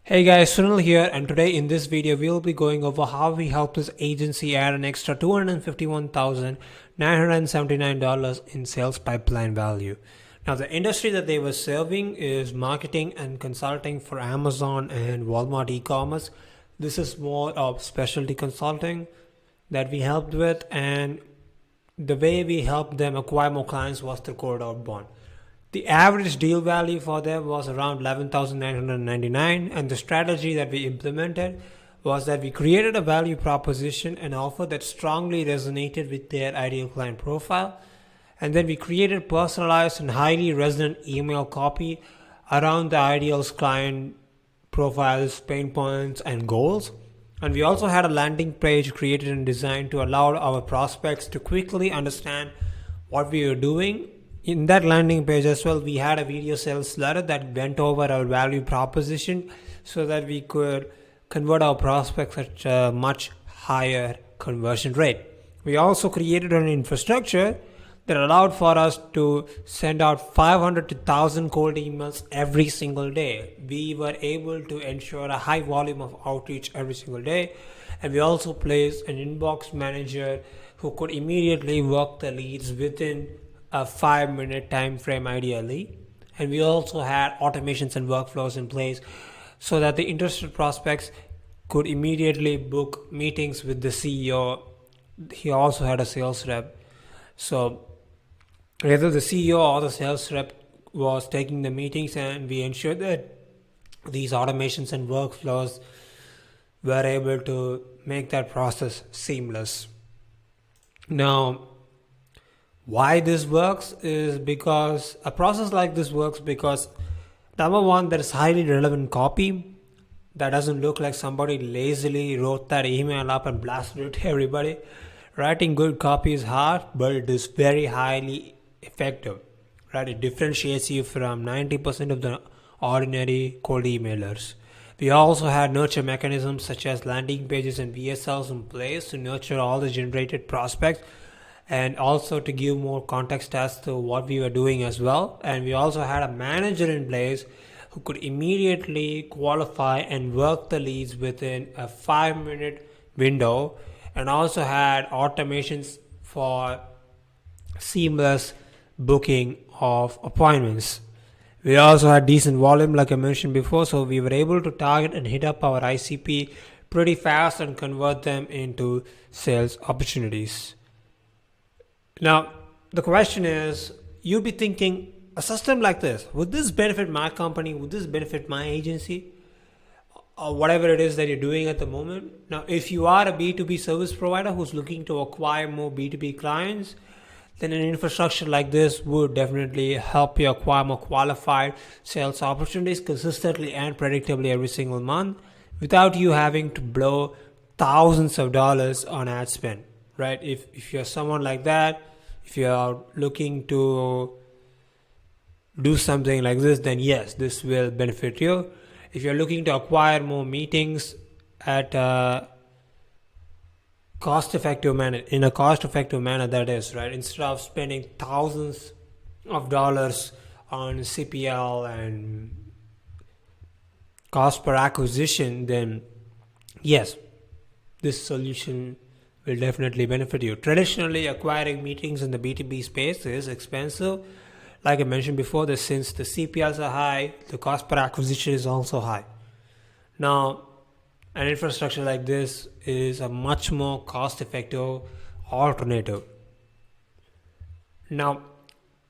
Hey guys, Sunil here, and today in this video we'll be going over how we helped this agency add an extra $251,979 in sales pipeline value. Now the industry that they were serving is marketing and consulting for Amazon and Walmart e-commerce. This is more of specialty consulting that we helped with, and the way we helped them acquire more clients was through cold outbound. The average deal value for them was around 11,999, and the strategy that we implemented was that we created a value proposition and offer that strongly resonated with their ideal client profile, and then we created personalized and highly resonant email copy around the ideal client profiles, pain points, and goals. And we also had a landing page created and designed to allow our prospects to quickly understand what we were doing. In that landing page as well, we had a video sales letter that went over our value proposition so that we could convert our prospects at a much higher conversion rate. We also created an infrastructure that allowed for us to send out 500 to 1,000 cold emails every single day. We were able to ensure a high volume of outreach every single day, and we also placed an inbox manager who could immediately work the leads within a 5-minute time frame ideally. And we also had automations and workflows in place so that the interested prospects could immediately book meetings with the CEO. He also had a sales rep, so either the CEO or the sales rep was taking the meetings, and we ensured that these automations and workflows were able to make that process seamless. Now, why this works is because a process like this works because, number one, there is highly relevant copy that doesn't look like somebody lazily wrote that email up and blasted it to everybody. Writing good copy is hard, but it is very highly effective, right? It differentiates you from 90% of the ordinary cold emailers. We also had nurture mechanisms such as landing pages and VSLs in place to nurture all the generated prospects, and also to give more context as to what we were doing as well. And we also had a manager in place who could immediately qualify and work the leads within a 5-minute window, and also had automations for seamless booking of appointments. We also had decent volume, like I mentioned before, so we were able to target and hit up our ICP pretty fast and convert them into sales opportunities. Now, the question is, you'd be thinking, a system like this, would this benefit my company? Would this benefit my agency? Or whatever it is that you're doing at the moment. Now, if you are a B2B service provider who's looking to acquire more B2B clients, then an infrastructure like this would definitely help you acquire more qualified sales opportunities consistently and predictably every single month without you having to blow thousands of dollars on ad spend. Right? If you're someone like that, if you're looking to do something like this, then yes, this will benefit you. If you're looking to acquire more meetings at a cost-effective manner, that is, right? Instead of spending thousands of dollars on CPL and cost per acquisition, then yes, this solution will definitely benefit you. Traditionally, acquiring meetings in the B2B space is expensive. Like I mentioned before, since the CPLs are high, the cost per acquisition is also high. Now, an infrastructure like this is a much more cost-effective alternative. Now,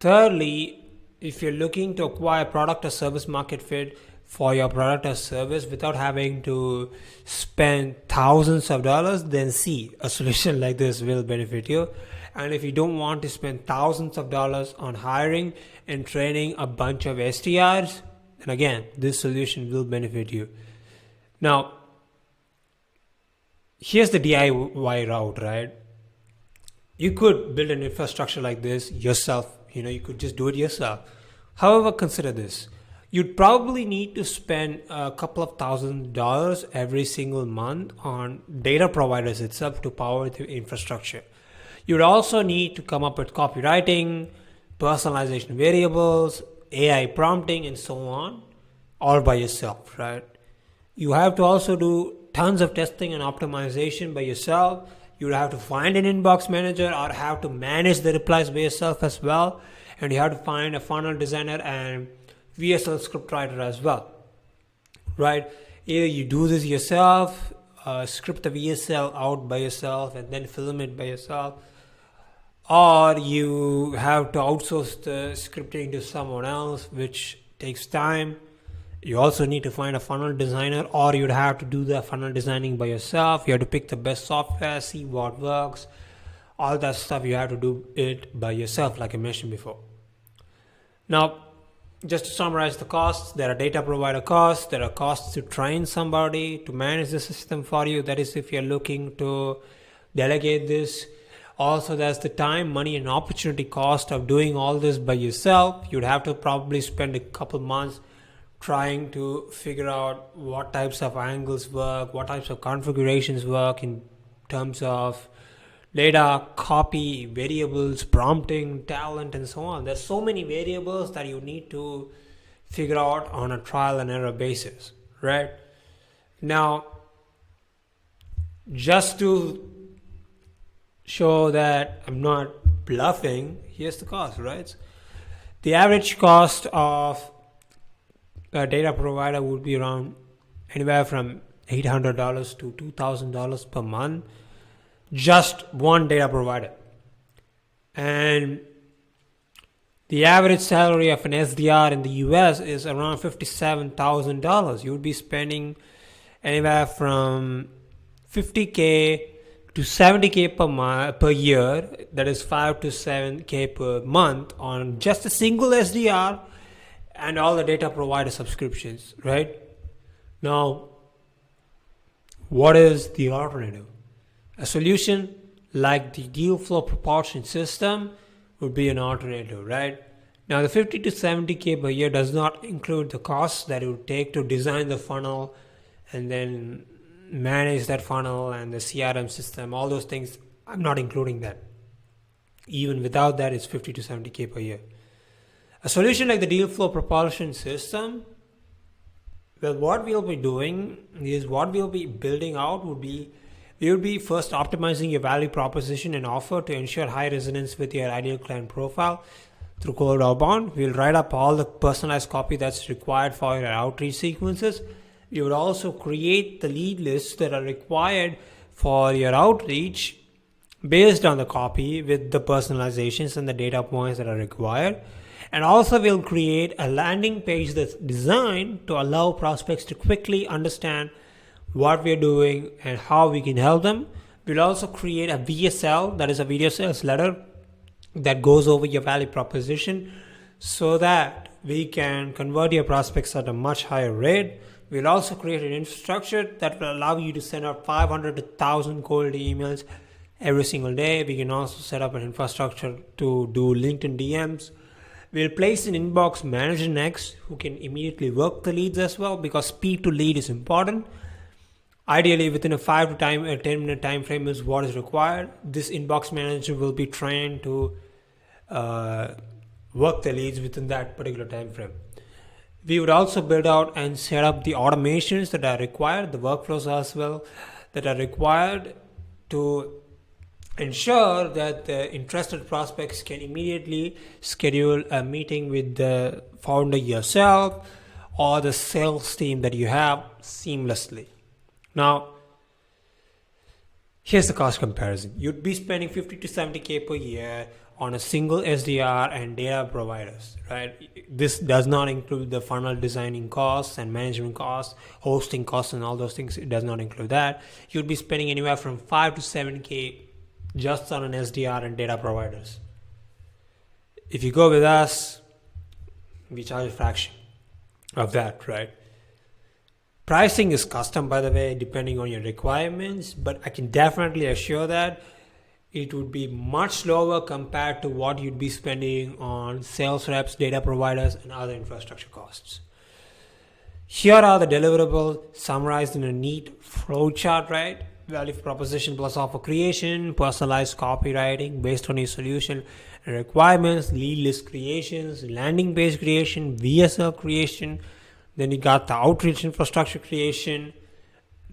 thirdly, if you're looking to acquire product or service market fit for your product or service without having to spend thousands of dollars, then see, a solution like this will benefit you. And if you don't want to spend thousands of dollars on hiring and training a bunch of SDRs, then again, this solution will benefit you. Now, here's the DIY route, right? You could build an infrastructure like this yourself. You could just do it yourself. However, consider this. You'd probably need to spend a couple of $1,000s every single month on data providers itself to power the infrastructure. You'd also need to come up with copywriting, personalization variables, AI prompting, and so on, all by yourself, right? You have to also do tons of testing and optimization by yourself. You have to find an inbox manager or have to manage the replies by yourself as well. And you have to find a funnel designer and VSL script writer as well, right? Either you do this yourself, script the VSL out by yourself and then film it by yourself, or you have to outsource the scripting to someone else, which takes time. You also need to find a funnel designer, or you'd have to do the funnel designing by yourself. You have to pick the best software, see what works, all that stuff. You have to do it by yourself, like I mentioned before. Now, just to summarize the costs, there are data provider costs, there are costs to train somebody to manage the system for you. That is if you're looking to delegate this. Also, there's the time, money, and opportunity cost of doing all this by yourself. You'd have to probably spend a couple months trying to figure out what types of angles work, what types of configurations work in terms of data, copy, variables, prompting, talent, and so on. There's so many variables that you need to figure out on a trial and error basis, right? Now, just to show that I'm not bluffing, here's the cost, right? The average cost of a data provider would be around anywhere from $800 to $2,000 per month, just one data provider. And the average salary of an SDR in the US is around $57,000. You would be spending anywhere from $50K to $70K per year, that is $5 to $7K per month, on just a single SDR and all the data provider subscriptions, right? Now, what is the alternative? A solution like the deal flow propulsion system would be an alternative, right? Now, the 50 to 70K per year does not include the costs that it would take to design the funnel and then manage that funnel and the CRM system, all those things. I'm not including that. Even without that, it's 50 to 70K per year. A solution like the deal flow propulsion system, well, what we'll be doing is, what we'll be building out would be, we will be first optimizing your value proposition and offer to ensure high resonance with your ideal client profile through cold outbound. We'll write up all the personalized copy that's required for your outreach sequences. We would also create the lead lists that are required for your outreach based on the copy with the personalizations and the data points that are required. And also we'll create a landing page that's designed to allow prospects to quickly understand what we're doing and how we can help them. We'll also create a VSL, that is a video sales letter, that goes over your value proposition so that we can convert your prospects at a much higher rate. We'll also create an infrastructure that will allow you to send out 500 to 1,000 cold emails every single day. We can also set up an infrastructure to do LinkedIn DMs. We'll place an inbox manager next who can immediately work the leads as well, because speed to lead is important. Ideally, within a 5 to 10 minute time frame is what is required. This inbox manager will be trained to work the leads within that particular time frame. We would also build out and set up the automations that are required, the workflows as well, that are required to ensure that the interested prospects can immediately schedule a meeting with the founder yourself or the sales team that you have seamlessly. Now, here's the cost comparison. You'd be spending 50 to 70K per year on a single SDR and data providers, right? This does not include the funnel designing costs and management costs, hosting costs, and all those things. It does not include that. You'd be spending anywhere from 5 to 7K just on an SDR and data providers. If you go with us, we charge a fraction of that, right? Pricing is custom, by the way, depending on your requirements, but I can definitely assure that it would be much lower compared to what you'd be spending on sales reps, data providers, and other infrastructure costs. Here are the deliverables summarized in a neat flowchart, right? Value proposition plus offer creation, personalized copywriting based on your solution requirements, lead list creations, landing page creation, VSL creation, Then you got the outreach infrastructure creation,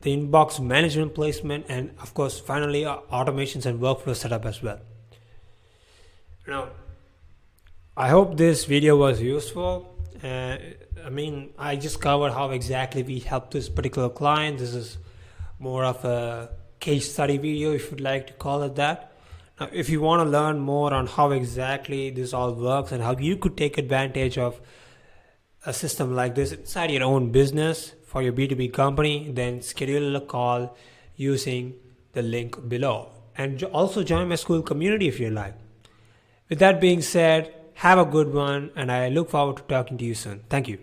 the inbox management placement, and of course, finally, automations and workflow setup as well. Now, I hope this video was useful. I just covered how exactly we help this particular client. This is more of a case study video, if you'd like to call it that. Now, if you want to learn more on how exactly this all works and how you could take advantage of a system like this inside your own business for your B2B company, then schedule a call using the link below. And also join my Skool community if you like. With that being said, have a good one, and I look forward to talking to you soon. Thank you.